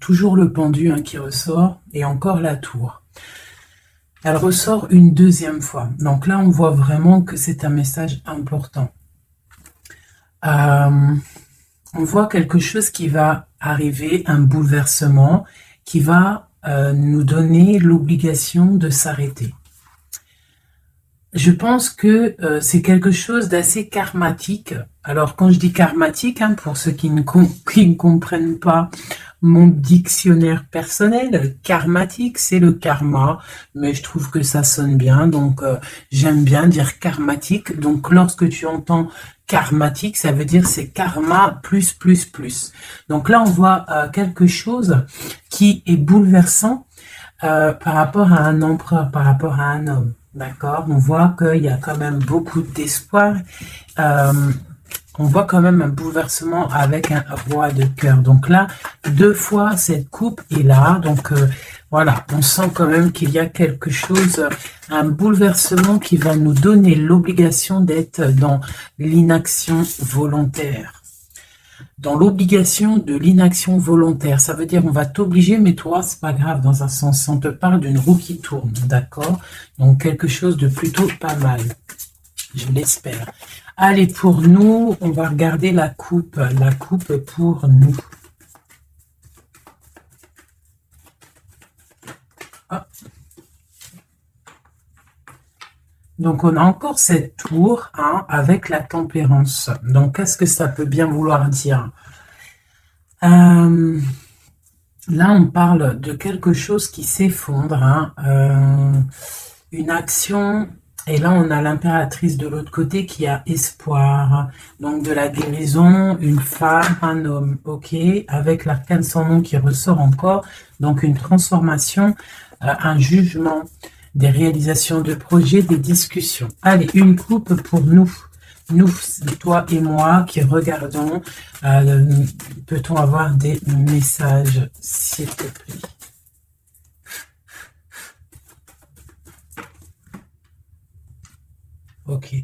Toujours le pendu hein, qui ressort, et encore la tour. Elle ressort une deuxième fois. Donc là, on voit vraiment que c'est un message important. On voit quelque chose qui va arriver, un bouleversement, qui va nous donner l'obligation de s'arrêter. Je pense que c'est quelque chose d'assez karmatique. Alors, quand je dis karmatique, hein, pour ceux qui ne comprennent pas mon dictionnaire personnel, karmatique, c'est le karma, mais je trouve que ça sonne bien, donc j'aime bien dire karmatique. Donc, lorsque tu entends karmatique, ça veut dire c'est karma plus, plus, plus. Donc là, on voit quelque chose qui est bouleversant par rapport à un empereur, par rapport à un homme. D'accord, on voit qu'il y a quand même beaucoup d'espoir. On voit quand même un bouleversement avec un roi de cœur. Donc là, deux fois cette coupe est là. Donc voilà, on sent quand même qu'il y a quelque chose, un bouleversement qui va nous donner l'obligation d'être dans l'inaction volontaire. Dans l'obligation de l'inaction volontaire. Ça veut dire on va t'obliger, mais toi, c'est pas grave dans un sens. On te parle d'une roue qui tourne, d'accord? Donc quelque chose de plutôt pas mal. Je l'espère. Allez, pour nous, on va regarder la coupe pour nous. Hop. Donc, on a encore cette tour hein, avec la tempérance. Donc, qu'est-ce que ça peut bien vouloir dire? Là, on parle de quelque chose qui s'effondre. Hein, une action. Et là, on a l'impératrice de l'autre côté qui a espoir. Donc, de la guérison, une femme, un homme. OK, avec l'arcane sans nom qui ressort encore. Donc, une transformation, un jugement, des réalisations de projets, des discussions. Allez, une coupe pour nous. Nous, toi et moi qui regardons. Peut-on avoir des messages, s'il te plaît? Ok.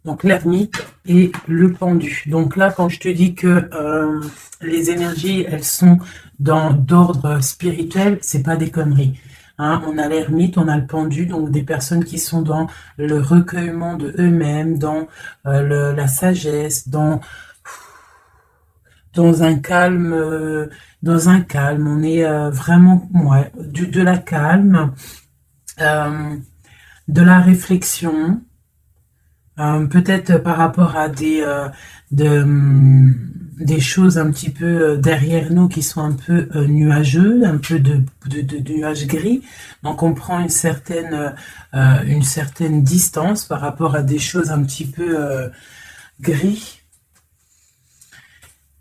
Donc l'ermite et le pendu. Donc là, quand je te dis que les énergies, elles sont d'ordre spirituel, c'est pas des conneries. Hein, on a l'ermite, on a le pendu, donc des personnes qui sont dans le recueillement de eux-mêmes, dans la sagesse, dans un calme, On est vraiment, ouais, de la calme, de la réflexion. Peut-être par rapport à des choses un petit peu derrière nous qui sont un peu nuageux, un peu de nuages gris. Donc on prend une certaine distance par rapport à des choses un petit peu gris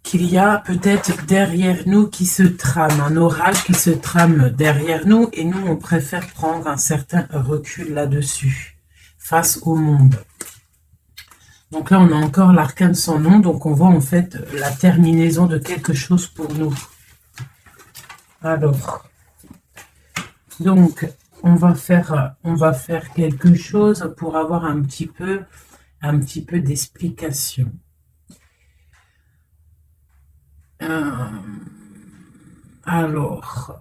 qu'il y a peut-être derrière nous qui se trame, un orage qui se trame derrière nous, et nous on préfère prendre un certain recul là-dessus, face au monde. Donc là, on a encore l'arcane sans nom, donc on voit en fait la terminaison de quelque chose pour nous. Alors, donc, on va faire quelque chose pour avoir un petit peu d'explication. Alors...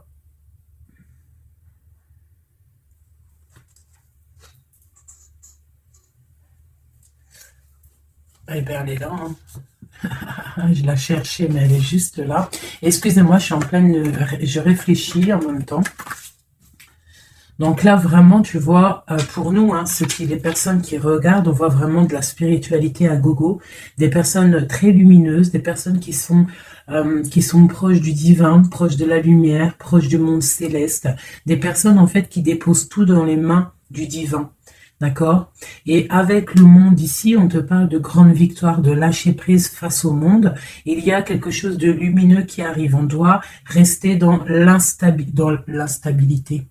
Eh bien, elle est là. Hein. Je la cherchais, mais elle est juste là. Excusez-moi, je suis en pleine... Je réfléchis en même temps. Donc là, vraiment, tu vois, pour nous, hein, les personnes qui regardent, on voit vraiment de la spiritualité à gogo. Des personnes très lumineuses, des personnes qui sont proches du divin, proches de la lumière, proches du monde céleste. Des personnes, en fait, qui déposent tout dans les mains du divin. D'accord? Et avec le monde ici, on te parle de grande victoire, de lâcher prise face au monde. Il y a quelque chose de lumineux qui arrive. On doit rester dans l'instabilité.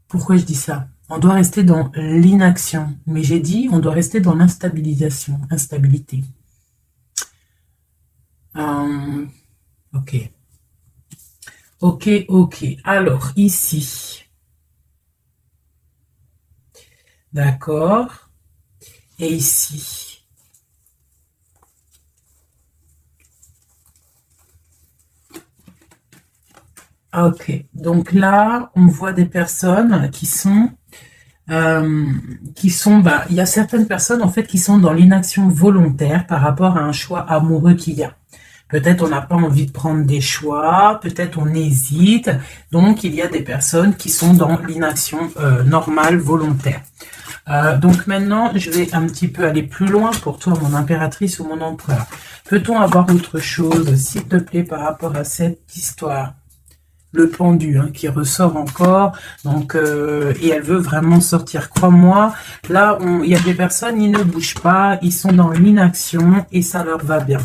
Pourquoi je dis ça? On doit rester dans l'inaction. Mais j'ai dit, on doit rester dans l'instabilisation, instabilité. Ok. Ok, ok. Alors, ici... D'accord. Et ici. Ok, donc là, on voit des personnes bah, il y a certaines personnes en fait qui sont dans l'inaction volontaire par rapport à un choix amoureux qu'il y a. Peut-être on n'a pas envie de prendre des choix, peut-être on hésite. Donc il y a des personnes qui sont dans l'inaction normale, volontaire. Donc maintenant, je vais un petit peu aller plus loin pour toi, mon impératrice ou mon empereur. Peut-on avoir autre chose, s'il te plaît, par rapport à cette histoire? Le pendu qui ressort encore, donc et elle veut vraiment sortir. Crois-moi, là, il y a des personnes, ils ne bougent pas, ils sont dans l'inaction et ça leur va bien.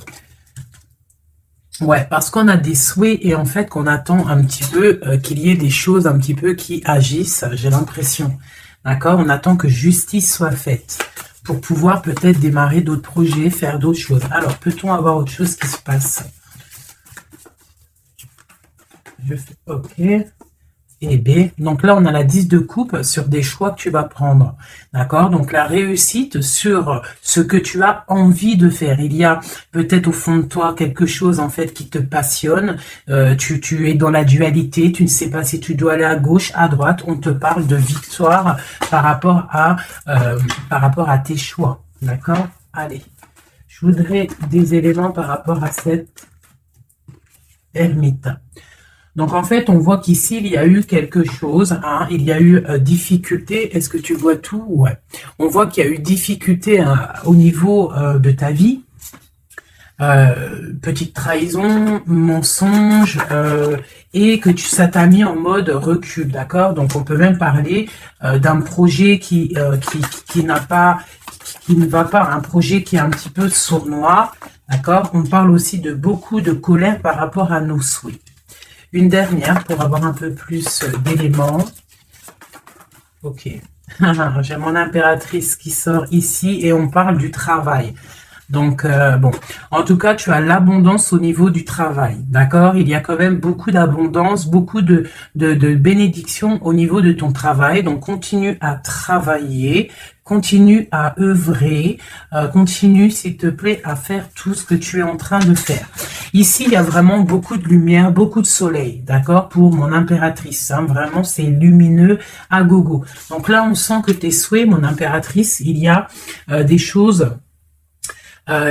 Ouais, parce qu'on a des souhaits et en fait qu'on attend un petit peu qu'il y ait des choses un petit peu qui agissent, j'ai l'impression. D'accord? On attend que justice soit faite pour pouvoir peut-être démarrer d'autres projets, faire d'autres choses. Alors, peut-on avoir autre chose qui se passe? Je fais OK. Et B. Donc là, on a la 10 de coupe sur des choix que tu vas prendre. D'accord? Donc la réussite sur ce que tu as envie de faire. Il y a peut-être au fond de toi quelque chose en fait qui te passionne. Tu es dans la dualité. Tu ne sais pas si tu dois aller à gauche, à droite. On te parle de victoire par rapport à tes choix. D'accord? Allez. Je voudrais des éléments par rapport à cette ermite. Donc en fait, on voit qu'ici, il y a eu quelque chose, il y a eu difficulté. Est-ce que tu vois tout? Ouais. On voit qu'il y a eu difficulté au niveau de ta vie. Petite trahison, mensonge, et que ça t'a mis en mode recul, d'accord? Donc on peut même parler d'un projet qui ne va pas, un projet qui est un petit peu sournois, d'accord? On parle aussi de beaucoup de colère par rapport à nos souhaits. Une dernière pour avoir un peu plus d'éléments. Ok. J'ai mon impératrice qui sort ici et on parle du travail. Donc, bon, en tout cas, tu as l'abondance au niveau du travail, d'accord? Il y a quand même beaucoup d'abondance, beaucoup de bénédictions au niveau de ton travail. Donc, continue à travailler, continue à œuvrer, continue, s'il te plaît, à faire tout ce que tu es en train de faire. Ici, il y a vraiment beaucoup de lumière, beaucoup de soleil, d'accord? Pour mon impératrice, vraiment, c'est lumineux à gogo. Donc là, on sent que tes souhaits, mon impératrice, il y a des choses...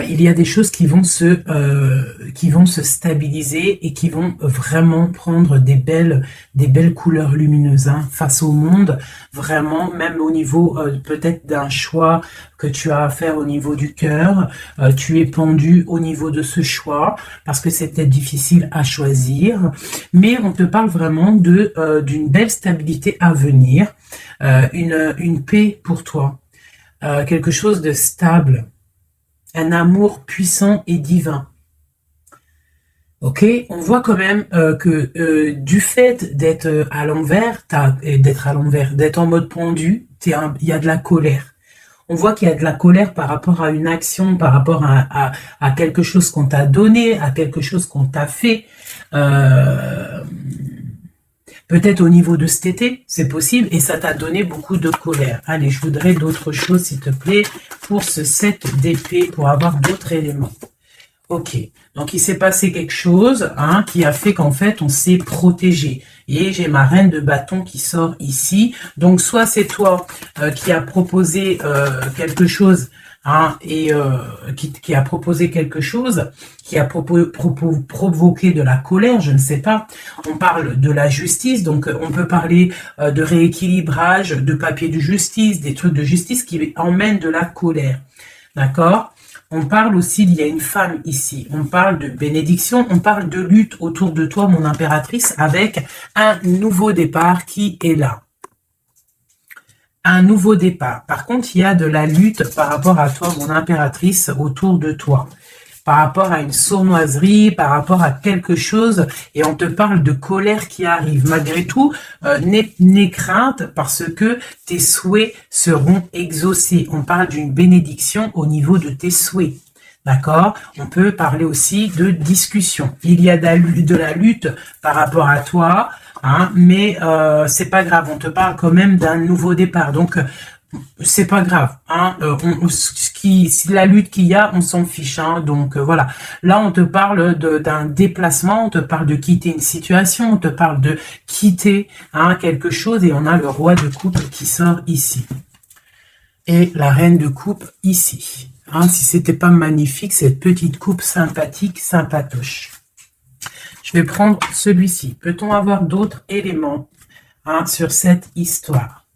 il y a des choses qui vont se stabiliser et qui vont vraiment prendre des belles couleurs lumineuses face au monde, vraiment, même au niveau peut-être d'un choix que tu as à faire au niveau du cœur, tu es pendu au niveau de ce choix, parce que c'est peut-être difficile à choisir, mais on te parle vraiment d'une belle stabilité à venir, une paix pour toi, quelque chose de stable, un amour puissant et divin. Ok, on voit quand même que du fait d'être à l'envers, d'être en mode pendu, il y a de la colère. On voit qu'il y a de la colère par rapport à une action, par rapport à quelque chose qu'on t'a donné, à quelque chose qu'on t'a fait. Peut-être au niveau de cet été, c'est possible, et ça t'a donné beaucoup de colère. Allez, je voudrais d'autres choses, s'il te plaît, pour ce 7 d'épée, pour avoir d'autres éléments. Ok, donc il s'est passé quelque chose qui a fait qu'en fait, on s'est protégé. Et j'ai ma reine de bâton qui sort ici. Donc, soit c'est toi qui a proposé quelque chose, qui a proposé quelque chose, qui a provoqué de la colère, je ne sais pas. On parle de la justice, donc on peut parler de rééquilibrage, de papier de justice, des trucs de justice qui emmènent de la colère. D'accord? On parle aussi, il y a une femme ici, on parle de bénédiction, on parle de lutte autour de toi, mon impératrice, avec un nouveau départ qui est là. Un nouveau départ. Par contre, il y a de la lutte par rapport à toi, mon impératrice, autour de toi. Par rapport à une sournoiserie, par rapport à quelque chose, et on te parle de colère qui arrive. Malgré tout, n'aie crainte parce que tes souhaits seront exaucés. On parle d'une bénédiction au niveau de tes souhaits. D'accord? On peut parler aussi de discussion. Il y a de la lutte par rapport à toi, mais c'est pas grave. On te parle quand même d'un nouveau départ. Donc, c'est pas grave, hein. Si la lutte qu'il y a, on s'en fiche, hein. Donc voilà. Là, on te parle d'un déplacement, on te parle de quitter une situation, on te parle de quitter, hein, quelque chose, et on a le roi de coupe qui sort ici et la reine de coupe ici. Hein, si c'était pas magnifique, cette petite coupe sympathique, sympatoche. Je vais prendre celui-ci. Peut-on avoir d'autres éléments, hein, sur cette histoire?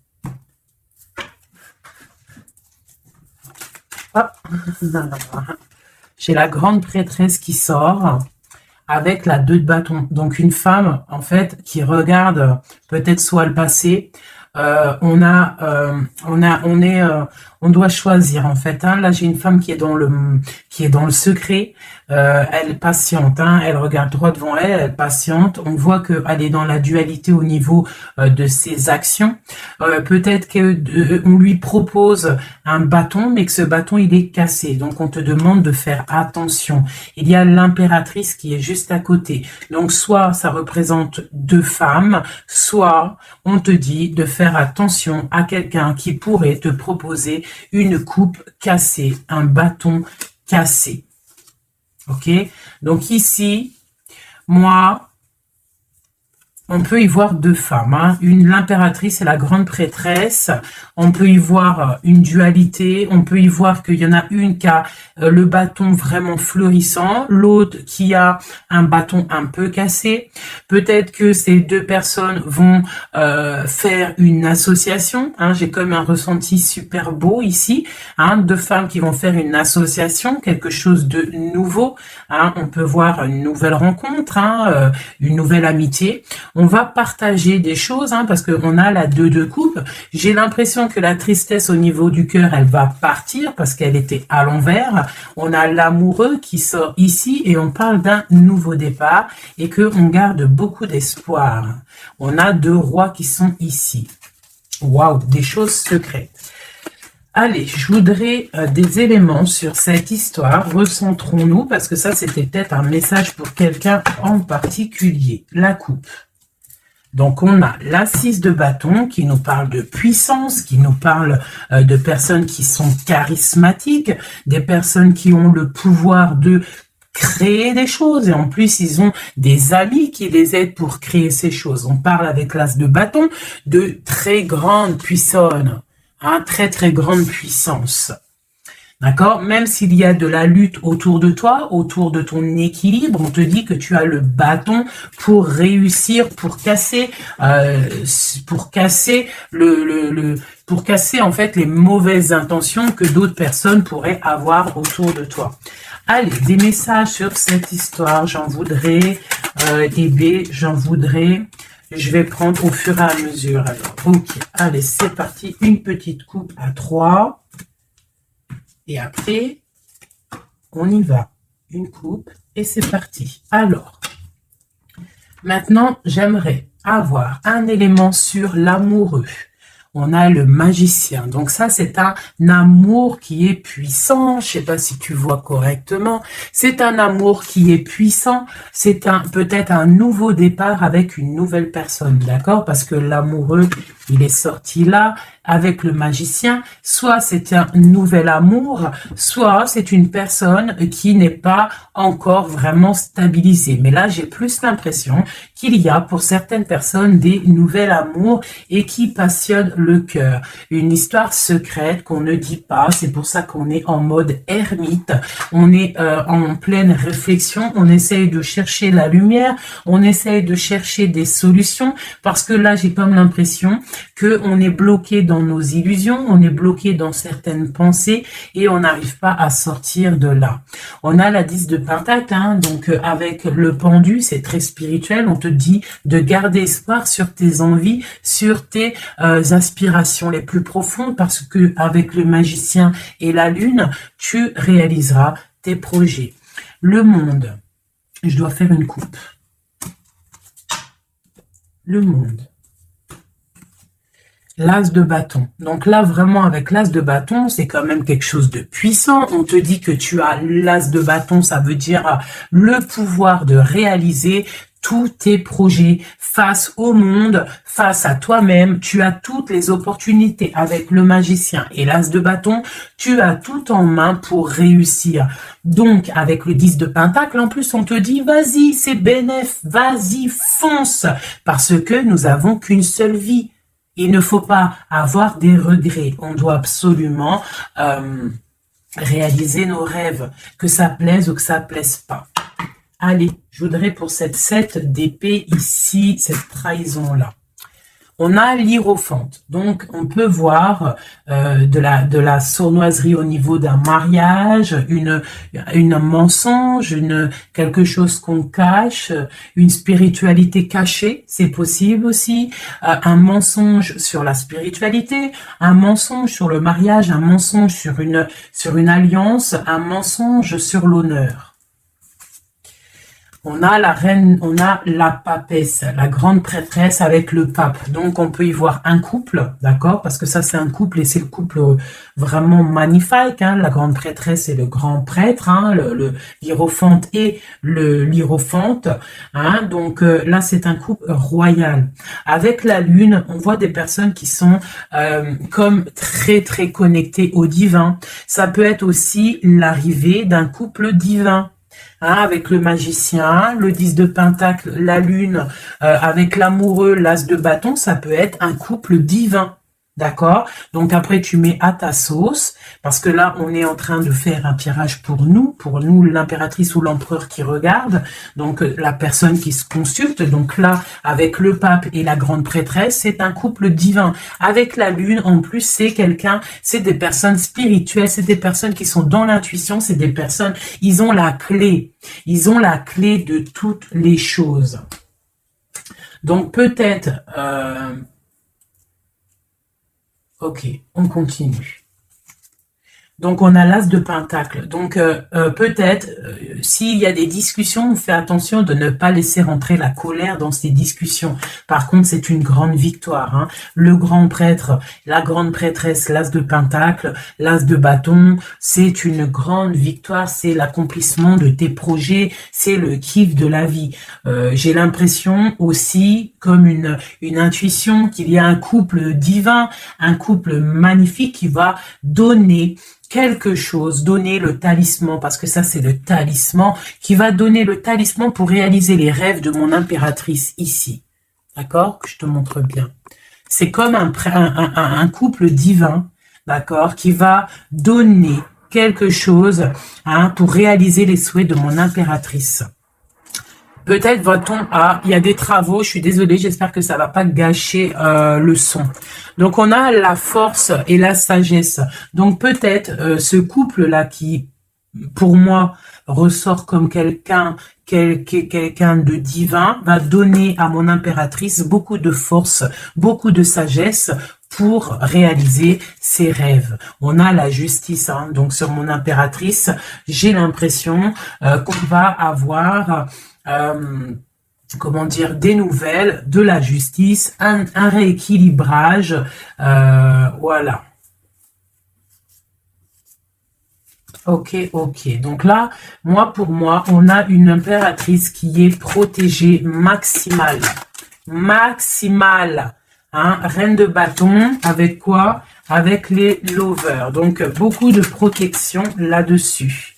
Hop. J'ai la grande prêtresse qui sort avec la 2 de bâton. Donc une femme, en fait, qui regarde peut-être soit le passé. On doit choisir, en fait, hein. Là, j'ai une femme qui est dans le secret. Elle patiente, hein. Elle regarde droit devant elle, elle patiente. On voit qu'elle est dans la dualité au niveau de ses actions. Peut-être que on lui propose un bâton, mais que ce bâton il est cassé. Donc on te demande de faire attention. Il y a l'impératrice qui est juste à côté. Donc soit ça représente 2 femmes, soit on te dit de faire attention à quelqu'un qui pourrait te proposer une coupe cassée, un bâton cassé. Ok? Donc ici, moi, on peut y voir 2 femmes, hein. L'impératrice et la grande prêtresse. On peut y voir une dualité. On peut y voir qu'il y en a une qui a le bâton vraiment fleurissant, l'autre qui a un bâton un peu cassé. Peut-être que ces 2 personnes vont faire une association, hein. J'ai comme un ressenti super beau ici, hein. 2 femmes qui vont faire une association, quelque chose de nouveau, hein. On peut voir une nouvelle rencontre, hein, une nouvelle amitié. On va partager des choses, hein, parce qu'on a la 2 de coupe. J'ai l'impression que la tristesse au niveau du cœur, elle va partir parce qu'elle était à l'envers. On a l'amoureux qui sort ici et on parle d'un nouveau départ et qu'on garde beaucoup d'espoir. On a 2 rois qui sont ici. Waouh, des choses secrètes. Allez, je voudrais des éléments sur cette histoire. Recentrons-nous parce que ça, c'était peut-être un message pour quelqu'un en particulier. La coupe. Donc, on a la 6 de bâton qui nous parle de puissance, qui nous parle de personnes qui sont charismatiques, des personnes qui ont le pouvoir de créer des choses. Et en plus, ils ont des amis qui les aident pour créer ces choses. On parle avec l'as de bâton de très grande puissance, hein, très, très grande puissance. D'accord? Même s'il y a de la lutte autour de toi, autour de ton équilibre, on te dit que tu as le bâton pour réussir, pour casser en fait les mauvaises intentions que d'autres personnes pourraient avoir autour de toi. Allez, des messages sur cette histoire. J'en voudrais, j'en voudrais. Je vais prendre au fur et à mesure. Alors, ok. Allez, c'est parti. Une petite coupe à 3. Et après, on y va. Une coupe et c'est parti. Alors, maintenant, j'aimerais avoir un élément sur l'amoureux. On a le magicien. Donc ça, c'est un amour qui est puissant. Je sais pas si tu vois correctement. C'est un amour qui est puissant. C'est peut-être un nouveau départ avec une nouvelle personne. D'accord? Parce que l'amoureux, il est sorti là avec le magicien. Soit c'est un nouvel amour, soit c'est une personne qui n'est pas encore vraiment stabilisée. Mais là, j'ai plus l'impression qu'il y a pour certaines personnes des nouvelles amours et qui passionnent le cœur. Une histoire secrète qu'on ne dit pas. C'est pour ça qu'on est en mode ermite. On est en pleine réflexion. On essaye de chercher la lumière. On essaye de chercher des solutions parce que là, j'ai comme l'impression que on est bloqué dans nos illusions, on est bloqué dans certaines pensées et on n'arrive pas à sortir de là. On a la 10 de pentacle, hein, donc avec le pendu, c'est très spirituel. On te dit de garder espoir sur tes envies, sur tes aspirations les plus profondes parce que avec le magicien et la lune, tu réaliseras tes projets. Le monde, je dois faire une coupe. Le monde. L'as de bâton. Donc là, vraiment, avec l'as de bâton, c'est quand même quelque chose de puissant. On te dit que tu as l'as de bâton, ça veut dire le pouvoir de réaliser tous tes projets, face au monde, face à toi-même. Tu as toutes les opportunités avec le magicien et l'as de bâton. Tu as tout en main pour réussir. Donc, avec le 10 de pentacle, en plus, on te dit, vas-y, c'est bénéf, vas-y, fonce, parce que nous avons qu'une seule vie. Il ne faut pas avoir des regrets. On doit absolument réaliser nos rêves, que ça plaise ou que ça plaise pas. Allez, je voudrais pour cette 7 d'épée ici, cette trahison-là. On a l'hiérophante, donc on peut voir de la sournoiserie au niveau d'un mariage, un mensonge, quelque chose qu'on cache, une spiritualité cachée, c'est possible aussi, un mensonge sur la spiritualité, un mensonge sur le mariage, un mensonge sur une alliance, un mensonge sur l'honneur. On a la reine, on a la papesse, la grande prêtresse avec le pape. Donc, on peut y voir un couple, d'accord? Parce que ça, c'est un couple et c'est le couple vraiment magnifique, hein? La grande prêtresse et le grand prêtre, hein? L'hiérophante et l'hiérophante, hein? Donc, là, c'est un couple royal. Avec la lune, on voit des personnes qui sont comme très, très connectées au divin. Ça peut être aussi l'arrivée d'un couple divin. Hein, avec le magicien, le 10 de pentacle, la lune, avec l'amoureux, l'as de bâton, ça peut être un couple divin. D'accord? Donc après, tu mets à ta sauce, parce que là, on est en train de faire un tirage pour nous l'impératrice ou l'empereur qui regarde, donc la personne qui se consulte. Donc là, avec le pape et la grande prêtresse, c'est un couple divin. Avec la lune, en plus, c'est des personnes spirituelles, c'est des personnes qui sont dans l'intuition, c'est des personnes, ils ont la clé de toutes les choses. Donc peut-être... Ok, on continue. Donc, on a l'as de pentacle. Donc, peut-être, s'il y a des discussions, on fait attention de ne pas laisser rentrer la colère dans ces discussions. Par contre, c'est une grande victoire. Hein. Le grand prêtre, la grande prêtresse, l'as de pentacle, l'as de bâton, c'est une grande victoire. C'est l'accomplissement de tes projets. C'est le kiff de la vie. J'ai l'impression aussi, comme une intuition, qu'il y a un couple divin, un couple magnifique qui va donner quelque chose, donner le talisman, parce que ça c'est le talisman, qui va donner le talisman pour réaliser les rêves de mon impératrice ici. D'accord? Que je te montre bien. C'est comme un couple divin, d'accord, qui va donner quelque chose pour réaliser les souhaits de mon impératrice. Peut-être va-t-on il y a des travaux, je suis désolée, j'espère que ça va pas gâcher le son. Donc on a la force et la sagesse. Donc peut-être ce couple-là qui, pour moi, ressort comme quelqu'un de divin, va donner à mon impératrice beaucoup de force, beaucoup de sagesse pour réaliser ses rêves. On a la justice, hein. Donc sur mon impératrice, j'ai l'impression qu'on va avoir... comment dire, des nouvelles, de la justice, un rééquilibrage, voilà. Ok. Donc là, pour moi, on a une impératrice qui est protégée maximale. Hein, reine de bâton, avec quoi? Avec les lovers. Donc, beaucoup de protection là-dessus.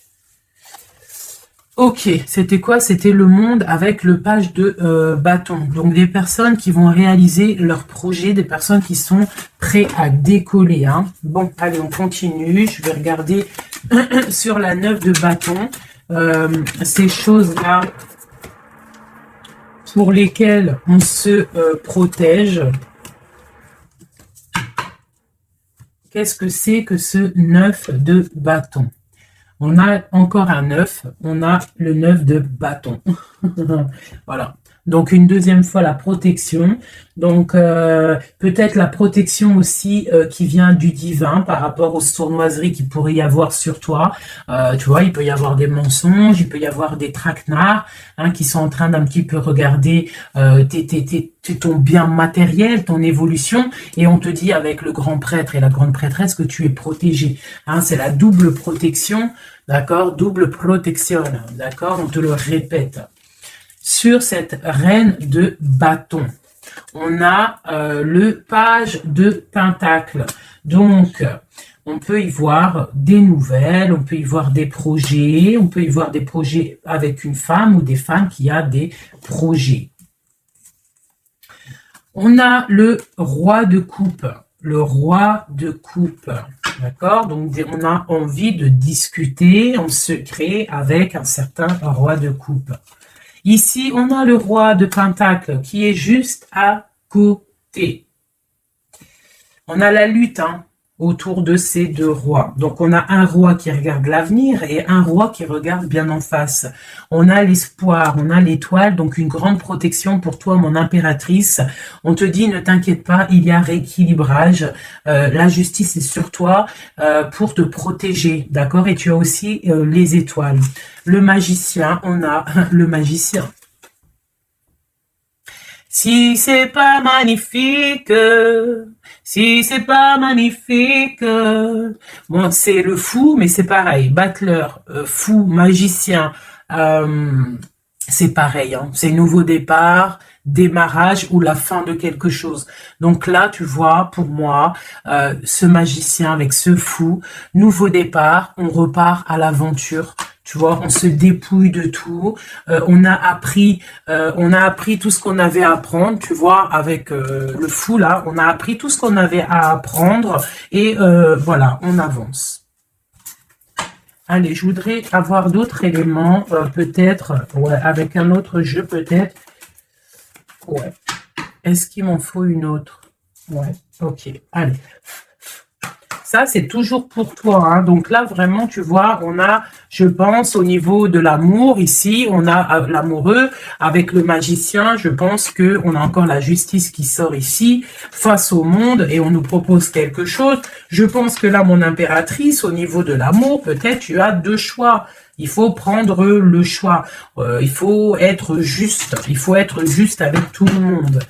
Ok, c'était quoi? C'était le monde avec le page de bâton. Donc, des personnes qui vont réaliser leur projet, des personnes qui sont prêtes à décoller. Hein. Bon, allez, on continue. Je vais regarder sur la 9 de bâton. Ces choses-là pour lesquelles on se protège. Qu'est-ce que c'est que ce 9 de bâton? On a encore un 9, on a le 9 de bâton. Voilà. Donc, une deuxième fois, la protection. Donc, peut-être la protection aussi qui vient du divin par rapport aux sournoiseries qu'il pourrait y avoir sur toi. Tu vois, il peut y avoir des mensonges, il peut y avoir des traquenards qui sont en train d'un petit peu regarder ton bien matériel, ton évolution. Et on te dit avec le grand prêtre et la grande prêtresse que tu es protégé. Hein, c'est la double protection, d'accord? Double protection, d'accord? On te le répète. sur cette reine de bâton. On a le page de pentacle. Donc, on peut y voir des nouvelles, on peut y voir des projets, on peut y voir des projets avec une femme ou des femmes qui a des projets. On a le roi de coupe. Le roi de coupe. D'accord? Donc, on a envie de discuter en secret avec un certain roi de coupe. Ici, on a le roi de pentacle qui est juste à côté. On a la lutte autour de ces deux rois. Donc, on a un roi qui regarde l'avenir et un roi qui regarde bien en face. On a l'espoir, on a l'étoile, donc une grande protection pour toi, mon impératrice. On te dit, ne t'inquiète pas, il y a rééquilibrage. La justice est sur toi pour te protéger, d'accord? Et tu as aussi les étoiles. Le magicien, on a le magicien. Si c'est pas magnifique, si c'est pas magnifique, bon, c'est le fou, mais c'est pareil, battleur, fou, magicien, c'est pareil, c'est nouveau départ, démarrage ou la fin de quelque chose. Donc là, tu vois, pour moi, ce magicien avec ce fou, nouveau départ, on repart à l'aventure. Tu vois, on se dépouille de tout. On a appris tout ce qu'on avait à apprendre. Tu vois, avec le fou là, on a appris tout ce qu'on avait à apprendre et voilà, on avance. Allez, je voudrais avoir d'autres éléments, peut-être, ouais, avec un autre jeu, peut-être. Ouais. Est-ce qu'il m'en faut une autre? Ouais. Ok. Allez. Ça, c'est toujours pour toi. Donc là, vraiment, tu vois, on a, je pense, au niveau de l'amour, ici, on a l'amoureux avec le magicien. Je pense qu'on a encore la justice qui sort ici, face au monde, et on nous propose quelque chose. Je pense que là, mon impératrice, au niveau de l'amour, peut-être tu as deux choix. Il faut prendre le choix. Il faut être juste. Il faut être juste avec tout le monde.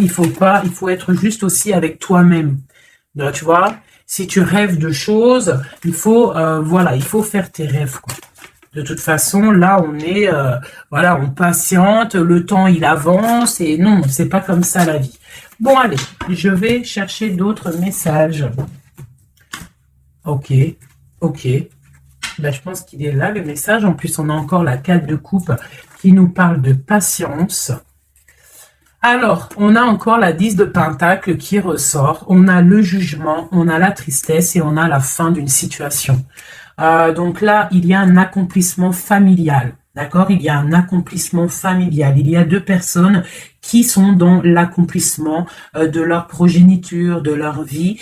Il faut être juste aussi avec toi-même. Tu vois? Si tu rêves de choses, il faut, voilà, il faut faire tes rêves, quoi. De toute façon, là, on est, voilà, on patiente, le temps, il avance, et non, c'est pas comme ça la vie. Bon, allez, je vais chercher d'autres messages. Ok, ok. Ben, je pense qu'il est là, le message. En plus, on a encore la 4 de coupe qui nous parle de patience. Alors, on a encore la 10 de pentacle qui ressort. On a le jugement, on a la tristesse et on a la fin d'une situation. Donc là, il y a un accomplissement familial. D'accord? Il y a un accomplissement familial. Il y a deux personnes qui sont dans l'accomplissement de leur progéniture, de leur vie,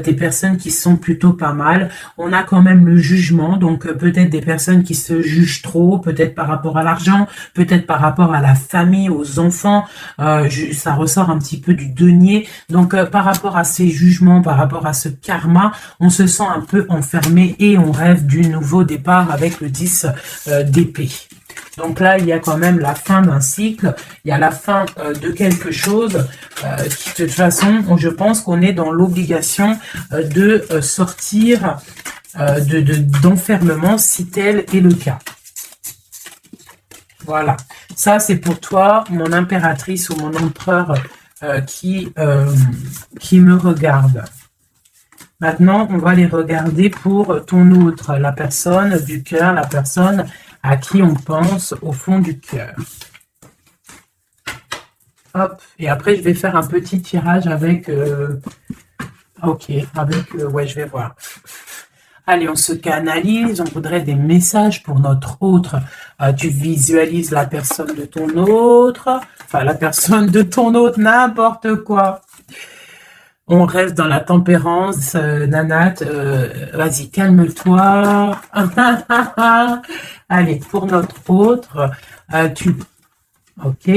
des personnes qui sont plutôt pas mal. On a quand même le jugement, donc peut-être des personnes qui se jugent trop, peut-être par rapport à l'argent, peut-être par rapport à la famille, aux enfants. Ça ressort un petit peu du denier. Donc par rapport à ces jugements, par rapport à ce karma, on se sent un peu enfermé et on rêve du nouveau départ avec le 10 d'épée. Donc là, il y a quand même la fin d'un cycle, il y a la fin de quelque chose qui, de toute façon, je pense qu'on est dans l'obligation de sortir d'enfermement si tel est le cas. Voilà, ça c'est pour toi, mon impératrice ou mon empereur qui me regarde. Maintenant, on va les regarder pour ton autre, la personne du cœur, la personne à qui on pense au fond du cœur. Hop, et après je vais faire un petit tirage avec... ok, avec... ouais, je vais voir. Allez, on se canalise, on voudrait des messages pour notre autre. Tu visualises la personne de ton autre, enfin la personne de ton autre, n'importe quoi. On reste dans la tempérance, Nanat. Vas-y, calme-toi. Allez, pour notre autre, ok.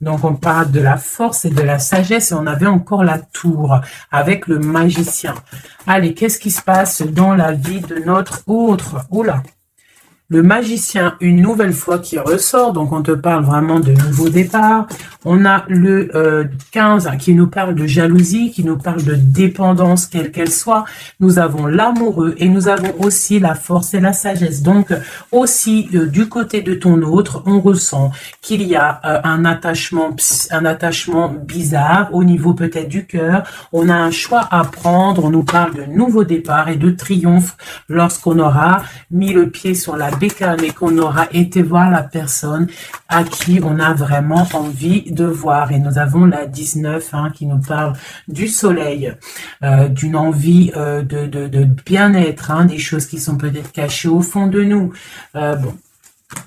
Donc, on parle de la force et de la sagesse. Et on avait encore la tour avec le magicien. Allez, qu'est-ce qui se passe dans la vie de notre autre? Oula. Le magicien, une nouvelle fois qui ressort, donc on te parle vraiment de nouveau départ, On a le 15 qui nous parle de jalousie, qui nous parle de dépendance, quelle qu'elle soit. Nous avons l'amoureux et nous avons aussi la force et la sagesse. Donc, aussi, du côté de ton autre, on ressent qu'il y a un attachement bizarre au niveau peut-être du cœur. On a un choix à prendre. On nous parle de nouveau départ et de triomphe lorsqu'on aura mis le pied sur la bécane et qu'on aura été voir la personne à qui on a vraiment envie de voir. Et nous avons la 19 qui nous parle du soleil, d'une envie de bien-être, des choses qui sont peut-être cachées au fond de nous. Bon.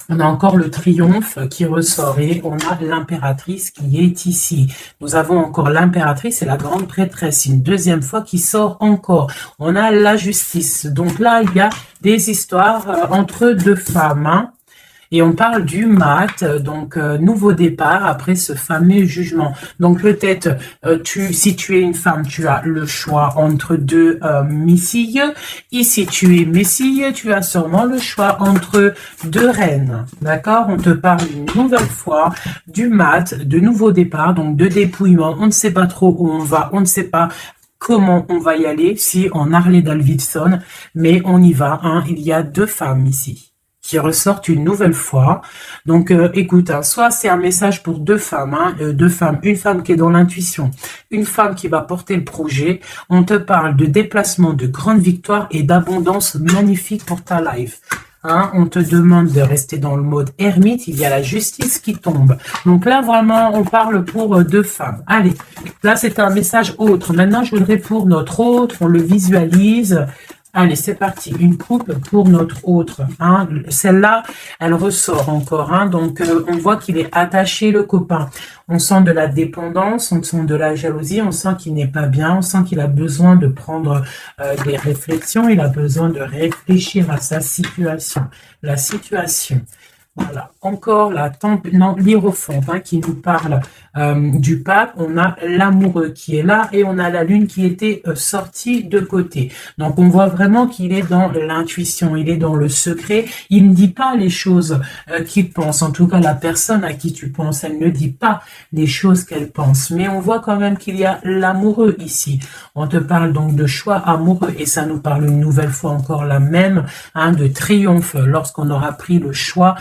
On a encore le triomphe qui ressort et on a l'impératrice qui est ici. Nous avons encore l'impératrice et la grande prêtresse, une deuxième fois qui sort encore. On a la justice. Donc là, il y a des histoires entre deux femmes. Et on parle du mat, donc nouveau départ après ce fameux jugement. Donc peut-être, si tu es une femme, tu as le choix entre deux missiles. Et si tu es messille, tu as sûrement le choix entre deux reines. D'accord? On te parle une nouvelle fois du mat, de nouveau départ, donc de dépouillement. On ne sait pas trop où on va, on ne sait pas comment on va y aller, si en Harley-Davidson, mais on y va. Il y a deux femmes ici qui ressortent une nouvelle fois. Donc, écoute, soit c'est un message pour deux femmes, une femme qui est dans l'intuition, une femme qui va porter le projet. On te parle de déplacement, de grande victoire et d'abondance magnifique pour ta life. On te demande de rester dans le mode ermite, il y a la justice qui tombe. Donc là, vraiment, on parle pour deux femmes. Allez, là, c'est un message autre. Maintenant, je voudrais pour notre autre, on le visualise. Allez, c'est parti. Une coupe pour notre autre. Celle-là, elle ressort encore. Donc, on voit qu'il est attaché, le copain. On sent de la dépendance, on sent de la jalousie, on sent qu'il n'est pas bien, on sent qu'il a besoin de prendre des réflexions, il a besoin de réfléchir à sa situation. La situation. Voilà, encore l'hiérophante qui nous parle du pape. On a l'amoureux qui est là et on a la lune qui était sortie de côté. Donc on voit vraiment qu'il est dans l'intuition, il est dans le secret. Il ne dit pas les choses qu'il pense. En tout cas, la personne à qui tu penses, elle ne dit pas les choses qu'elle pense. Mais on voit quand même qu'il y a l'amoureux ici. On te parle donc de choix amoureux et ça nous parle une nouvelle fois encore la même de triomphe lorsqu'on aura pris le choix.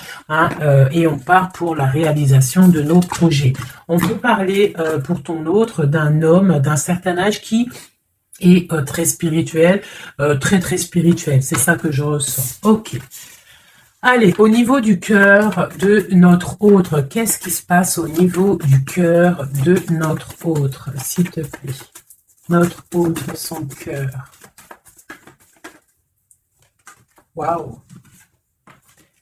Et on part pour la réalisation de nos projets. On peut parler pour ton autre d'un homme d'un certain âge qui est très spirituel, très spirituel. C'est ça que je ressens. Ok. Allez, au niveau du cœur de notre autre, qu'est-ce qui se passe au niveau du cœur de notre autre, s'il te plaît? Notre autre, son cœur. Waouh!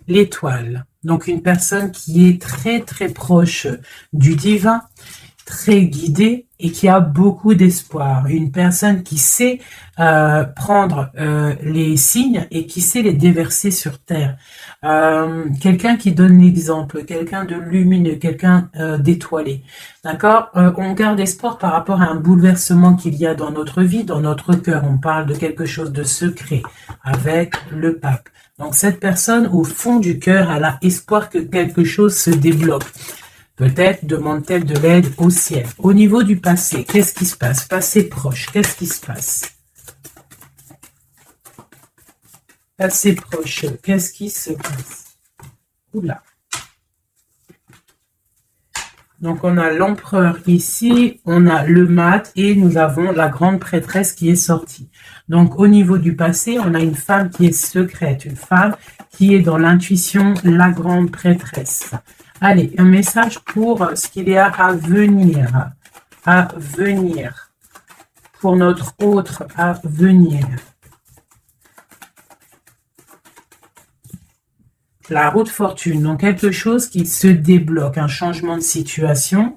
L'étoile. Donc une personne qui est très proche du divin, très guidée et qui a beaucoup d'espoir. Une personne qui sait prendre les signes et qui sait les déverser sur terre. Quelqu'un qui donne l'exemple, quelqu'un de lumineux, quelqu'un d'étoilé. D'accord? On garde espoir par rapport à un bouleversement qu'il y a dans notre vie, dans notre cœur. On parle de quelque chose de secret avec le pape. Donc cette personne, au fond du cœur, elle a espoir que quelque chose se débloque. Peut-être demande-t-elle de l'aide au ciel. Au niveau du passé, qu'est-ce qui se passe? Passé proche, qu'est-ce qui se passe? Passé proche, qu'est-ce qui se passe? Oula. Donc on a l'empereur ici, on a le mat et nous avons la grande prêtresse qui est sortie. Donc au niveau du passé, on a une femme qui est secrète, une femme qui est dans l'intuition, la grande prêtresse. Allez, un message pour ce qu'il y a à venir, pour notre autre à venir. La roue de fortune, donc quelque chose qui se débloque, un changement de situation.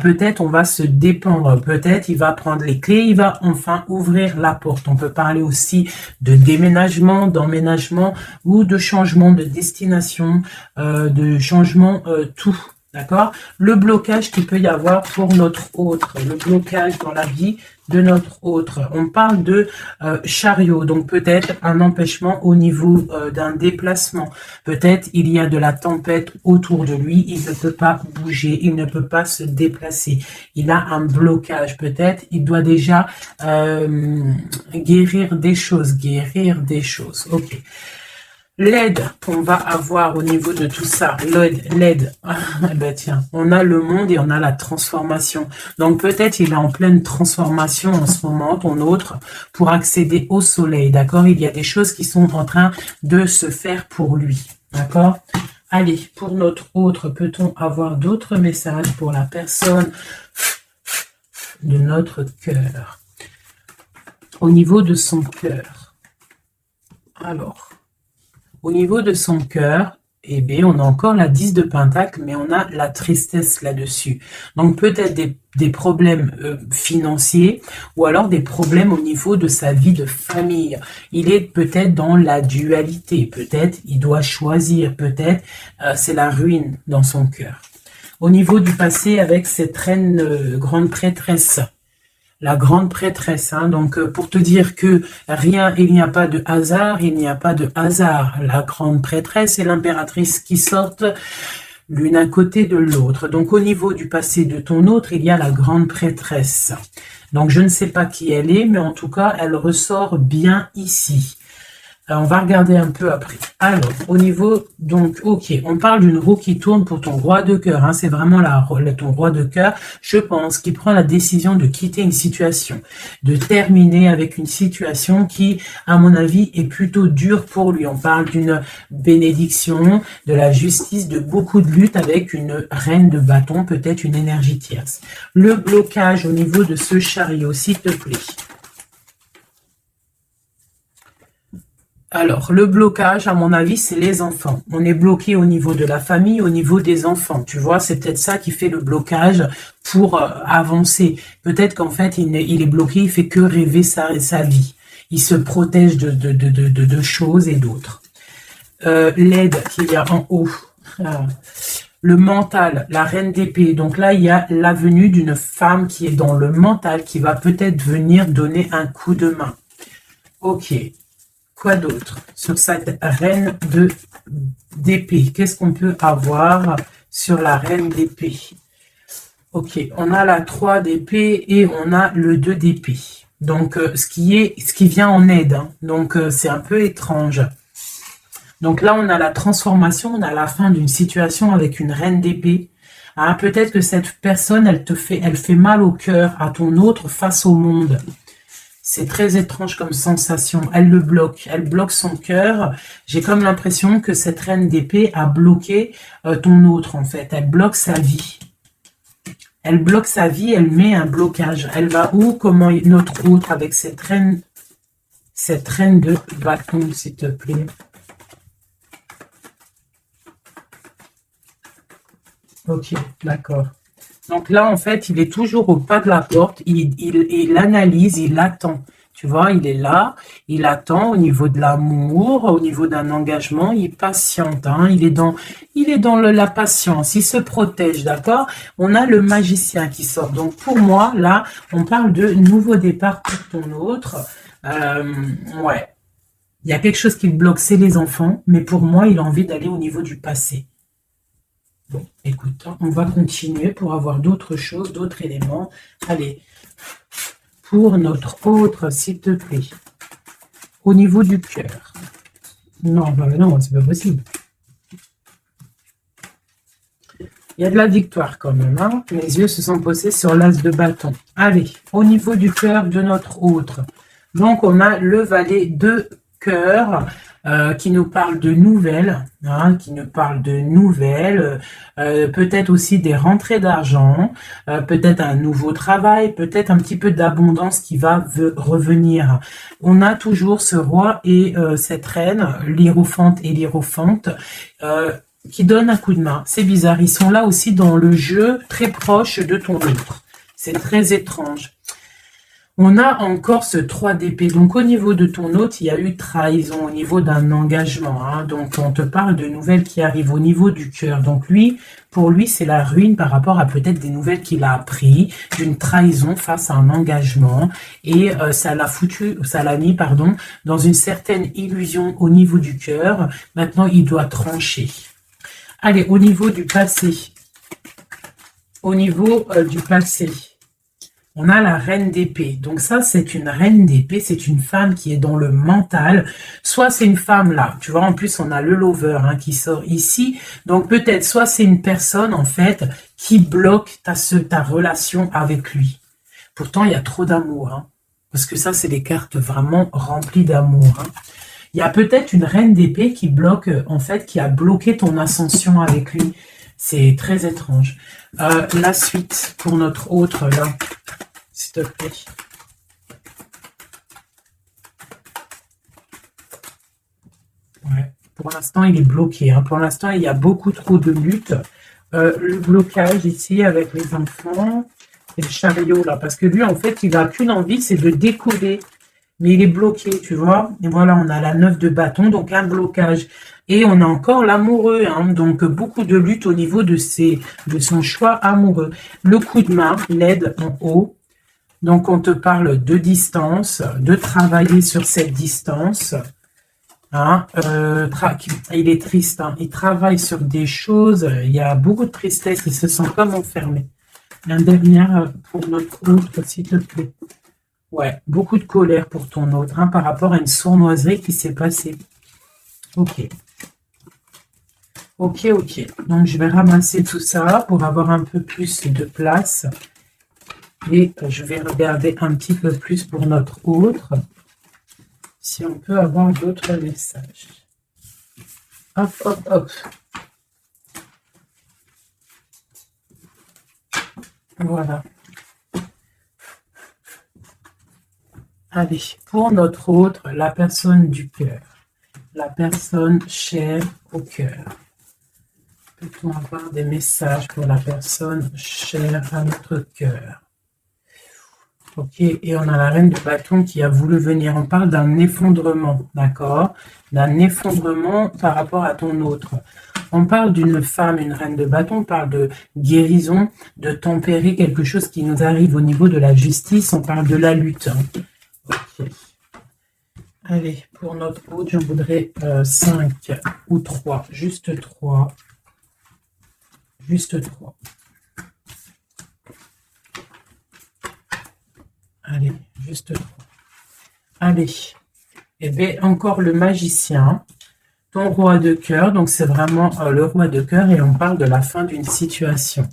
Peut-être on va se dépendre, peut-être il va prendre les clés, il va enfin ouvrir la porte. On peut parler aussi de déménagement, d'emménagement ou de changement de destination, de changement tout. D'accord? Le blocage qu'il peut y avoir pour notre autre, le blocage dans la vie de notre autre. On parle de chariot, donc peut-être un empêchement au niveau d'un déplacement. Peut-être il y a de la tempête autour de lui, il ne peut pas bouger, il ne peut pas se déplacer. Il a un blocage, peut-être il doit déjà guérir des choses, Ok. L'aide qu'on va avoir au niveau de tout ça, l'aide, ben tiens, on a le monde et on a la transformation. Donc peut-être il est en pleine transformation en ce moment, ton autre, pour accéder au soleil, d'accord? Il y a des choses qui sont en train de se faire pour lui, d'accord? Allez, pour notre autre, peut-on avoir d'autres messages pour la personne de notre cœur? Au niveau de son cœur. Alors... Au niveau de son cœur, eh bien, on a encore la 10 de Pentacle, mais on a la tristesse là-dessus. Donc peut-être des problèmes financiers ou alors des problèmes au niveau de sa vie de famille. Il est peut-être dans la dualité, peut-être il doit choisir, peut-être c'est la ruine dans son cœur. Au niveau du passé avec cette reine grande prêtresse, la grande prêtresse, hein, donc pour te dire que rien, il n'y a pas de hasard, il n'y a pas de hasard. La grande prêtresse et l'impératrice qui sortent l'une à côté de l'autre. Donc au niveau du passé de ton autre, il y a la grande prêtresse. Donc je ne sais pas qui elle est, mais en tout cas, elle ressort bien ici. On va regarder un peu après. Alors, au niveau, donc, ok, on parle d'une roue qui tourne pour ton roi de cœur. Hein, c'est vraiment ton roi de cœur, je pense, qui prend la décision de quitter une situation, de terminer avec une situation qui, à mon avis, est plutôt dure pour lui. On parle d'une bénédiction, de la justice, de beaucoup de lutte avec une reine de bâton, peut-être une énergie tierce. Le blocage au niveau de ce chariot, s'il te plaît. Alors, le blocage, à mon avis, c'est les enfants. On est bloqué au niveau de la famille, au niveau des enfants. Tu vois, c'est peut-être ça qui fait le blocage pour avancer. Peut-être qu'en fait, il est bloqué, il fait que rêver sa vie. Il se protège de choses et d'autres. L'aide qu'il y a en haut. Le mental, la reine d'épée. Donc là, il y a la venue d'une femme qui est dans le mental, qui va peut-être venir donner un coup de main. Ok. Quoi d'autre sur cette reine d'épée? Qu'est-ce qu'on peut avoir sur la reine d'épée? Ok, on a la 3 d'épée et on a le 2 d'épée. Donc, ce qui vient en aide. Hein. Donc, c'est un peu étrange. Donc là, on a la transformation, on a la fin d'une situation avec une reine d'épée. Hein, peut-être que cette personne, elle fait mal au cœur à ton autre face au monde. C'est très étrange comme sensation. Elle le bloque. Elle bloque son cœur. J'ai comme l'impression que cette reine d'épée a bloqué ton autre, en fait. Elle bloque sa vie. Elle bloque sa vie. Elle met un blocage. Elle va où? Comment notre autre avec cette reine de bâton, s'il te plaît. Ok, d'accord. Donc là, en fait, il est toujours au pas de la porte, il analyse, il attend. Tu vois, il est là, il attend au niveau de l'amour, au niveau d'un engagement, il patiente, hein, il est dans la patience, il se protège, d'accord? On a le magicien qui sort. Donc pour moi, là, on parle de nouveau départ pour ton autre. Ouais, il y a quelque chose qui le bloque, c'est les enfants, mais pour moi, il a envie d'aller au niveau du passé. Bon, écoute, on va continuer pour avoir d'autres choses, d'autres éléments. Allez, pour notre autre, s'il te plaît, au niveau du cœur. Non, bah non, c'est pas possible. Il y a de la victoire quand même. Hein. Les yeux se sont posés sur l'as de bâton. Allez, au niveau du cœur de notre autre. Donc, on a le valet de cœur. Qui nous parle de nouvelles, hein, peut-être aussi des rentrées d'argent, peut-être un nouveau travail, peut-être un petit peu d'abondance qui va revenir. On a toujours ce roi et cette reine, l'hiérophante et l'hiérophante, qui donnent un coup de main. C'est bizarre, ils sont là aussi dans le jeu très proche de ton autre. C'est très étrange. On a encore ce 3 d'épée. Donc, au niveau de ton hôte, il y a eu trahison au niveau d'un engagement. Hein. Donc, on te parle de nouvelles qui arrivent au niveau du cœur. Donc, lui, pour lui, c'est la ruine par rapport à peut-être des nouvelles qu'il a appris, d'une trahison face à un engagement. Et ça l'a mis, pardon, dans une certaine illusion au niveau du cœur. Maintenant, il doit trancher. Allez, au niveau du passé. Au niveau du passé. On a la reine d'épée. Donc ça, c'est une reine d'épée. C'est une femme qui est dans le mental. Soit c'est une femme là. Tu vois, en plus, on a le lover hein, qui sort ici. Donc peut-être, soit c'est une personne, en fait, qui bloque ta relation avec lui. Pourtant, il y a trop d'amour. Hein, parce que ça, c'est des cartes vraiment remplies d'amour. Hein. Il y a peut-être une reine d'épée qui bloque, en fait, qui a bloqué ton ascension avec lui. C'est très étrange. La suite pour notre autre là. S'il te plaît. Ouais. Pour l'instant, il est bloqué. Hein. Pour l'instant, il y a beaucoup trop de luttes. Le blocage ici avec les enfants et le chariot là. Parce que lui, en fait, il n'a qu'une envie, c'est de décoller. Mais il est bloqué, tu vois. Et voilà, on a la 9 de bâton, donc un blocage. Et on a encore l'amoureux, hein, donc beaucoup de lutte au niveau de son choix amoureux. Le coup de main, l'aide en haut. Donc, on te parle de distance, de travailler sur cette distance. Hein, il est triste, hein, il travaille sur des choses, il y a beaucoup de tristesse, il se sent comme enfermé. Un dernier pour notre autre, s'il te plaît. Ouais, beaucoup de colère pour ton autre, hein, par rapport à une sournoiserie qui s'est passée. Ok. Ok. Donc, je vais ramasser tout ça pour avoir un peu plus de place. Et je vais regarder un petit peu plus pour notre autre. Si on peut avoir d'autres messages. Hop. Voilà. Allez, pour notre autre, la personne du cœur. La personne chère au cœur. Peut-on avoir des messages pour la personne chère à notre cœur? Ok, et on a la reine de bâton qui a voulu venir. On parle d'un effondrement, d'accord? D'un effondrement par rapport à ton autre. On parle d'une femme, une reine de bâton, on parle de guérison, de tempérer quelque chose qui nous arrive au niveau de la justice. On parle de la lutte. Ok. Allez, pour notre autre, j'en voudrais 5 ou 3. Juste 3. Juste 3. Allez, juste 3. Allez. Eh bien, encore le magicien. Ton roi de cœur. Donc, c'est vraiment le roi de cœur et on parle de la fin d'une situation.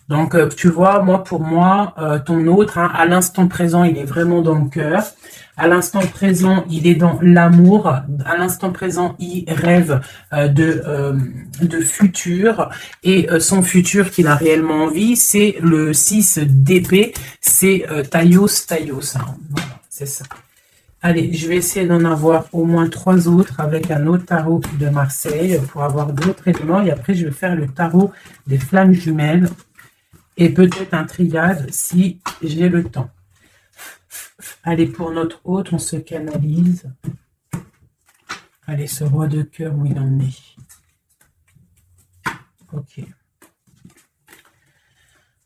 Donc, tu vois, pour moi, ton autre, hein, à l'instant présent, il est vraiment dans le cœur. À l'instant présent, il est dans l'amour. À l'instant présent, il rêve de futur. Et son futur qu'il a réellement envie, c'est le 6 d'épée. C'est Taios. Hein. Voilà, c'est ça. Allez, je vais essayer d'en avoir au moins 3 autres avec un autre tarot de Marseille pour avoir d'autres éléments. Et après, je vais faire le tarot des flammes jumelles. Et peut-être un triade si j'ai le temps. Allez, pour notre autre, on se canalise. Allez, ce roi de cœur, où il en est. Ok.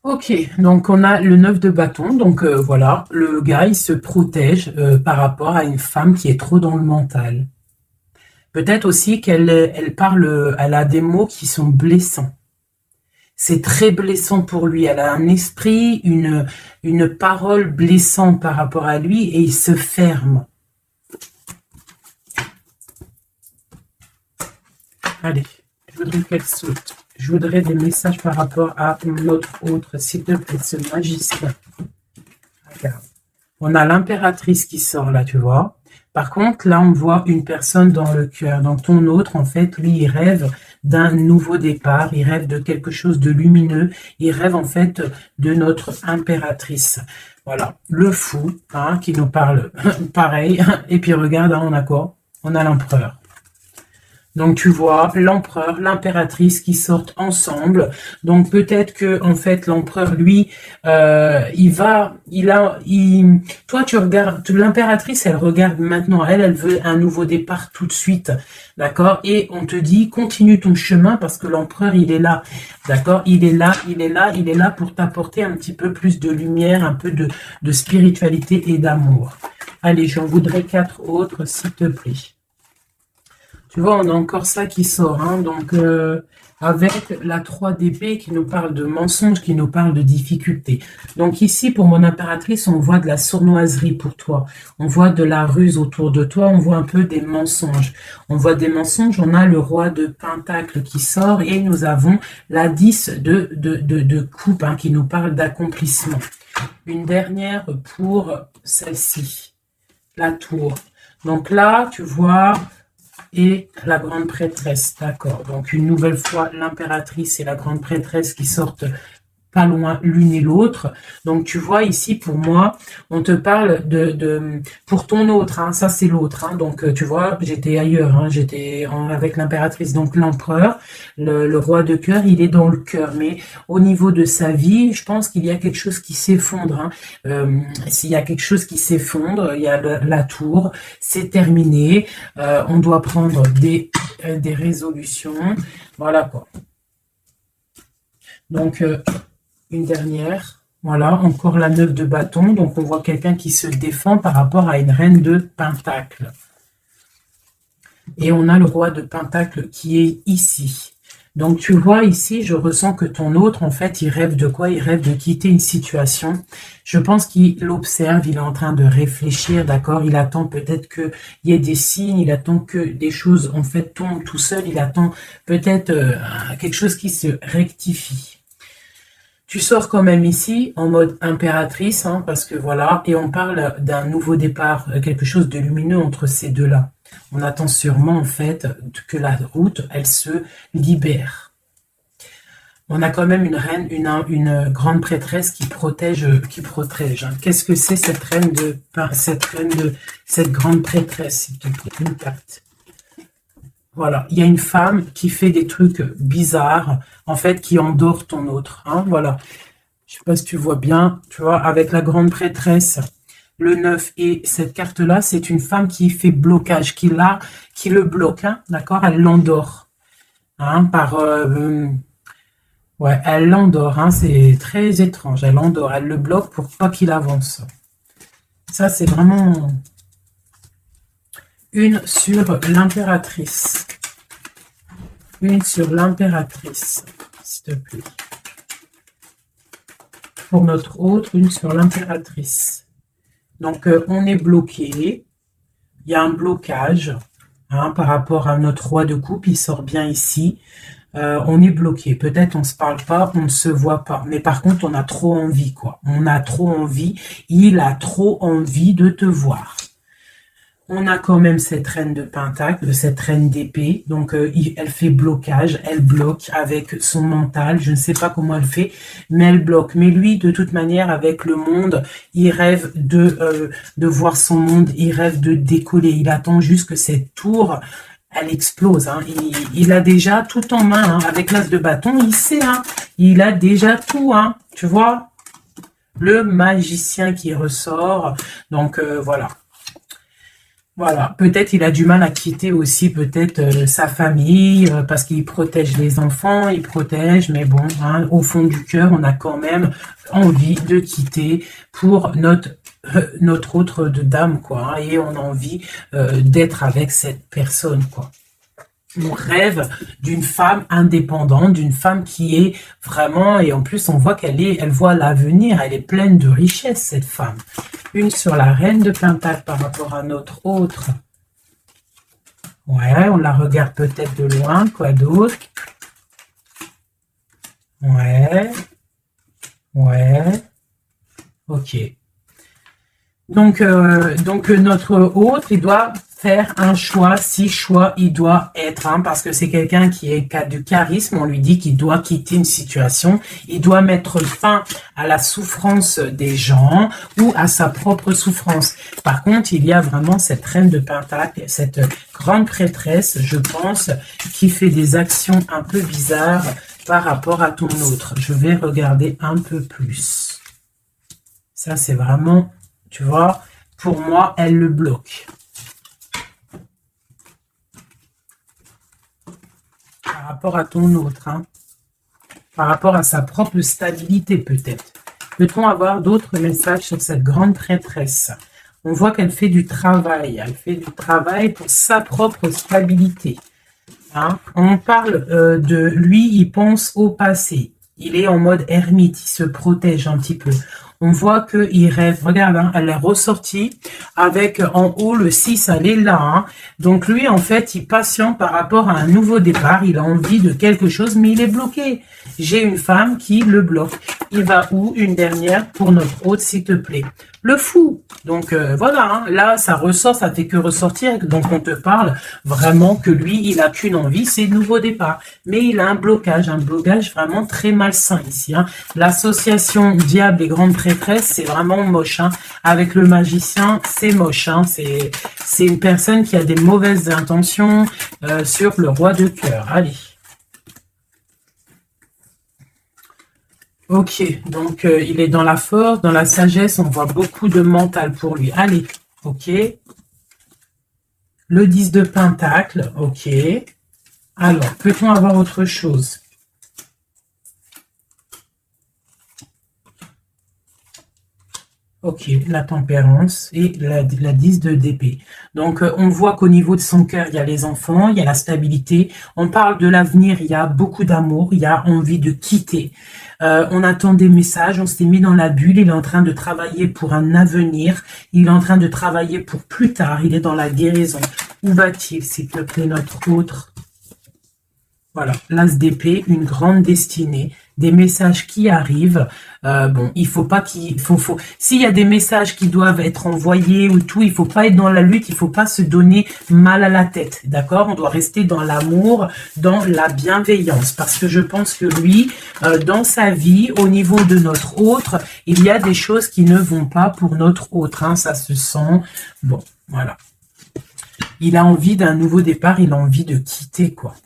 Ok, donc on a le 9 de bâton. Donc voilà, le gars, il se protège par rapport à une femme qui est trop dans le mental. Peut-être aussi qu'elle a des mots qui sont blessants. C'est très blessant pour lui. Elle a un esprit, une parole blessante par rapport à lui et il se ferme. Allez, je voudrais qu'elle saute. Je voudrais des messages par rapport à notre autre, s'il te plaît, ce magicien. Regarde. On a l'impératrice qui sort là, tu vois. Par contre, là, on voit une personne dans le cœur. Donc, ton autre, en fait, lui, il rêve d'un nouveau départ. Il rêve de quelque chose de lumineux. Il rêve, en fait, de notre impératrice. Voilà. Le fou, hein, qui nous parle pareil. Et puis, regarde, hein, on a quoi? On a l'empereur. Donc tu vois l'empereur, l'impératrice qui sortent ensemble. Donc peut-être que en fait l'empereur lui, toi tu regardes, l'impératrice elle regarde maintenant, elle veut un nouveau départ tout de suite, d'accord? Et on te dit continue ton chemin parce que l'empereur il est là, d'accord? Il est là, il est là pour t'apporter un petit peu plus de lumière, un peu de spiritualité et d'amour. Allez, j'en voudrais 4 autres s'il te plaît. Tu vois, on a encore ça qui sort, hein, donc avec la 3 d'épée qui nous parle de mensonges, qui nous parle de difficultés. Donc ici, pour mon impératrice, on voit de la sournoiserie pour toi. On voit de la ruse autour de toi, on voit un peu des mensonges. On voit des mensonges, on a le roi de Pentacle qui sort et nous avons la 10 de coupe hein, qui nous parle d'accomplissement. Une dernière pour celle-ci, la tour. Donc là, tu vois... et la grande prêtresse, d'accord. Donc une nouvelle fois, l'impératrice et la grande prêtresse qui sortent pas loin l'une et l'autre. Donc tu vois ici pour moi, on te parle pour ton autre, hein, ça c'est l'autre. Hein, donc tu vois, j'étais ailleurs, hein, j'étais avec l'impératrice. Donc l'empereur, le roi de cœur, il est dans le cœur. Mais au niveau de sa vie, je pense qu'il y a quelque chose qui s'effondre. Hein. S'il y a quelque chose qui s'effondre, il y a la tour, c'est terminé. On doit prendre des résolutions. Voilà quoi. Donc une dernière, voilà, encore la 9 de bâton, donc on voit quelqu'un qui se défend par rapport à une reine de pentacle. Et on a le roi de pentacle qui est ici. Donc tu vois ici, je ressens que ton autre, en fait, il rêve de quoi? Il rêve de quitter une situation. Je pense qu'il observe, il est en train de réfléchir, d'accord? Il attend peut-être qu'il y ait des signes, il attend que des choses, en fait, tombent tout seul. Il attend peut-être quelque chose qui se rectifie. Tu sors quand même ici en mode impératrice, hein, parce que voilà, et on parle d'un nouveau départ, quelque chose de lumineux entre ces deux-là. On attend sûrement en fait que la route, elle se libère. On a quand même une reine, une grande prêtresse qui protège. Hein. Qu'est-ce que c'est cette cette grande prêtresse, s'il te plaît, une carte. Voilà, il y a une femme qui fait des trucs bizarres, en fait, qui endort ton autre. Hein, voilà, je sais pas si tu vois bien, tu vois, avec la grande prêtresse, le 9 et cette carte-là, c'est une femme qui fait blocage, qui le bloque, hein, d'accord. Elle l'endort, hein, ouais, elle l'endort, hein, c'est très étrange. Elle l'endort, elle le bloque pour pas qu'il avance. Ça, c'est vraiment... Une sur l'impératrice. Une sur l'impératrice, s'il te plaît. Pour notre autre, une sur l'impératrice. Donc, on est bloqué. Il y a un blocage hein, par rapport à notre roi de coupe. Il sort bien ici. On est bloqué. Peut-être on ne se parle pas, on ne se voit pas. Mais par contre, on a trop envie, quoi. On a trop envie. Il a trop envie de te voir. On a quand même cette reine de pentacle, cette reine d'épée. Donc, elle fait blocage. Elle bloque avec son mental. Je ne sais pas comment elle fait, mais elle bloque. Mais lui, de toute manière, avec le monde, il rêve de voir son monde. Il rêve de décoller. Il attend juste que cette tour, elle explose. Hein. Il a déjà tout en main. Hein. Avec l'as de bâton, il sait. Hein. Il a déjà tout. Hein. Tu vois? Le magicien qui ressort. Donc, voilà. Voilà, peut-être il a du mal à quitter aussi peut-être sa famille parce qu'il protège les enfants, il protège, mais bon, hein, au fond du cœur, on a quand même envie de quitter pour notre autre de dame, quoi, hein, et on a envie d'être avec cette personne, quoi. On rêve d'une femme indépendante, d'une femme qui est vraiment, et en plus on voit elle voit l'avenir, elle est pleine de richesse cette femme. Une sur la reine de pentacle par rapport à notre autre. Ouais, on la regarde peut-être de loin, quoi d'autre? Ouais, ok. Donc notre autre, il doit faire un choix, si choix il doit être, hein, parce que c'est quelqu'un qui a du charisme. On lui dit qu'il doit quitter une situation, il doit mettre fin à la souffrance des gens ou à sa propre souffrance. Par contre, il y a vraiment cette reine de Pentacle, cette grande prêtresse, je pense, qui fait des actions un peu bizarres par rapport à ton autre. Je vais regarder un peu plus. Ça, c'est vraiment, tu vois, pour moi, elle le bloque. Par rapport à ton autre, hein. Par rapport à sa propre stabilité, peut-être. Peut-on avoir d'autres messages sur cette grande prêtresse? On voit qu'elle fait du travail. Elle fait du travail pour sa propre stabilité. Hein? On parle de lui, il pense au passé. Il est en mode ermite, il se protège un petit peu. On voit qu'il rêve. Regarde, hein, elle est ressortie avec en haut le 6, elle est là. Hein. Donc lui, en fait, il patiente par rapport à un nouveau départ. Il a envie de quelque chose, mais il est bloqué. J'ai une femme qui le bloque. Il va où? Une dernière pour notre hôte, s'il te plaît. Le fou. Donc voilà, hein, là, ça ressort, ça fait que ressortir. Donc on te parle vraiment que lui, il a qu'une envie, c'est le nouveau départ. Mais il a un blocage vraiment très malsain ici. Hein. L'association diable et grande prêtresse, c'est vraiment moche. Hein. Avec le magicien, c'est moche. Hein. C'est une personne qui a des mauvaises intentions sur le roi de cœur. Allez. Ok, donc il est dans la force, dans la sagesse, on voit beaucoup de mental pour lui. Allez, ok. Le 10 de Pentacle, ok. Alors, peut-on avoir autre chose? Ok, la tempérance et la 10 d'épée. Donc, on voit qu'au niveau de son cœur, il y a les enfants, il y a la stabilité. On parle de l'avenir, il y a beaucoup d'amour, il y a envie de quitter. On attend des messages, on s'est mis dans la bulle, il est en train de travailler pour un avenir, il est en train de travailler pour plus tard, il est dans la guérison. Où va-t-il, s'il te plaît, notre autre? Voilà, l'as d'épée, une grande destinée, des messages qui arrivent. Bon, il faut pas qu'il faut. S'il y a des messages qui doivent être envoyés ou tout, il faut pas être dans la lutte, il faut pas se donner mal à la tête, d'accord? On doit rester dans l'amour, dans la bienveillance, parce que je pense que lui, dans sa vie, au niveau de notre autre, il y a des choses qui ne vont pas pour notre autre, hein, ça se sent. Bon, voilà. Il a envie d'un nouveau départ, il a envie de quitter, quoi.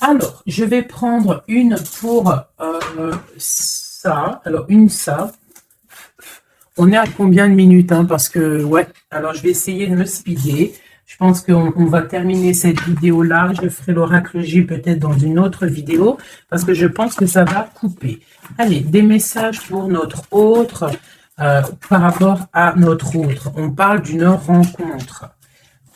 Alors, je vais prendre une pour ça. Alors, ça. On est à combien de minutes, hein, parce que, ouais. Alors, je vais essayer de me speeder. Je pense qu'on va terminer cette vidéo-là. Je ferai l'oracle J peut-être dans une autre vidéo, parce que je pense que ça va couper. Allez, des messages pour notre autre, par rapport à notre autre. On parle d'une rencontre.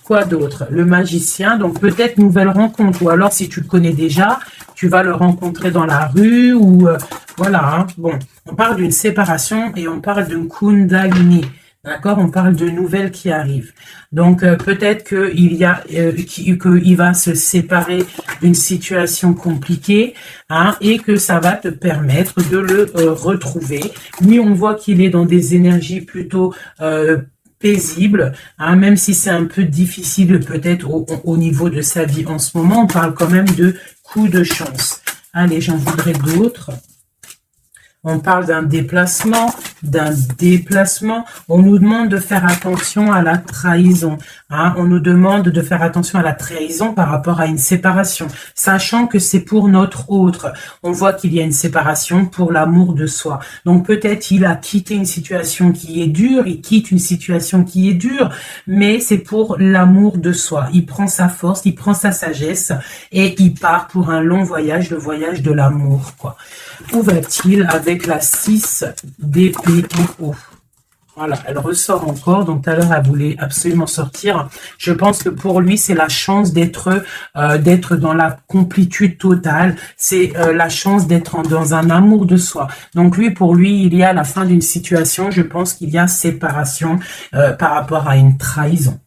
Quoi d'autre? Le magicien, donc peut-être nouvelle rencontre, ou alors si tu le connais déjà, tu vas le rencontrer dans la rue, ou voilà, hein. Bon, on parle d'une séparation et on parle d'une kundalini, d'accord? On parle de nouvelles qui arrivent. Donc peut-être qu'il va se séparer d'une situation compliquée, hein, et que ça va te permettre de le retrouver. Lui, on voit qu'il est dans des énergies plutôt paisible, hein, même si c'est un peu difficile peut-être au niveau de sa vie en ce moment, on parle quand même de coup de chance. Allez, j'en voudrais d'autres. On parle d'un déplacement, On nous demande de faire attention à la trahison. Hein. On nous demande de faire attention à la trahison par rapport à une séparation, sachant que c'est pour notre autre. On voit qu'il y a une séparation pour l'amour de soi. Donc peut-être il a quitté une situation qui est dure, il quitte une situation qui est dure, mais c'est pour l'amour de soi. Il prend sa force, il prend sa sagesse et il part pour un long voyage, le voyage de l'amour, quoi. Où va-t-il avec la 6 d'épée en haut? Voilà, elle ressort encore. Donc tout à l'heure, elle voulait absolument sortir. Je pense que pour lui, c'est la chance d'être dans la complétude totale. C'est la chance d'être dans un amour de soi. Donc lui, pour lui, il y a la fin d'une situation. Je pense qu'il y a séparation par rapport à une trahison.